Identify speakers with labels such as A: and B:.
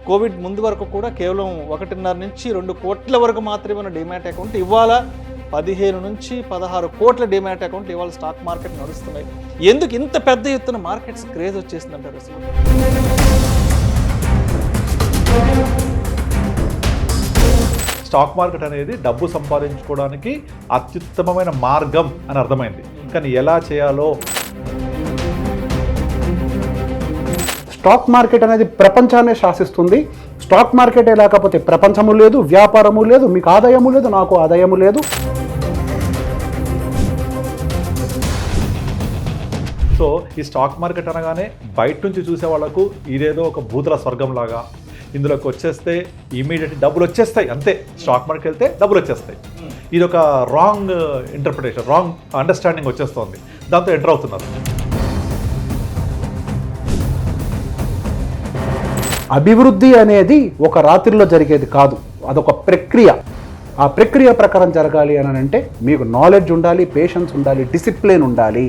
A: Covid ముందు వరకు కూడా కేవలం 1.5 నుంచి 2 కోట్ల వరకు మాత్రమే ఉన్న డిమాట్ అకౌంట్ ఇవాళ 15 నుంచి 16 కోట్ల డిమాట్ అకౌంట్ ఇవాళ స్టాక్ మార్కెట్ నడుస్తున్నాయి. ఎందుకు ఇంత పెద్ద ఎత్తున మార్కెట్స్ క్రేజ్ వచ్చేసిందంటారు అసలు?
B: స్టాక్ మార్కెట్ అనేది డబ్బు సంపాదించుకోవడానికి అత్యుత్తమమైన మార్గం అని అర్థమైంది. కానీ ఎలా చేయాలో,
C: స్టాక్ మార్కెట్ అనేది ప్రపంచాన్ని శాసిస్తుంది. స్టాక్ మార్కెటే లేకపోతే ప్రపంచము లేదు, వ్యాపారము లేదు, మీకు ఆదాయము లేదు, నాకు ఆదాయము లేదు.
B: సో ఈ స్టాక్ మార్కెట్ అనగానే బయట నుంచి చూసే వాళ్ళకు ఇదేదో ఒక భూతల స్వర్గం లాగా, ఇందులోకి వచ్చేస్తే ఇమీడియట్ డబ్బులు వచ్చేస్తాయి అంతే, స్టాక్ మార్కెట్కి వెళ్తే డబ్బులు వచ్చేస్తాయి, ఇది ఒక రాంగ్ ఇంటర్ప్రిటేషన్, రాంగ్ అండర్స్టాండింగ్ వచ్చేస్తుంది. దాంతో ఎంటర్ అవుతున్నారు.
C: అభివృద్ధి అనేది ఒక రాత్రిలో జరిగేది కాదు, అదొక ప్రక్రియ. ఆ ప్రక్రియ ప్రకారం జరగాలి అని అంటే మీకు నాలెడ్జ్ ఉండాలి, పేషెన్స్ ఉండాలి, డిసిప్లిన్ ఉండాలి.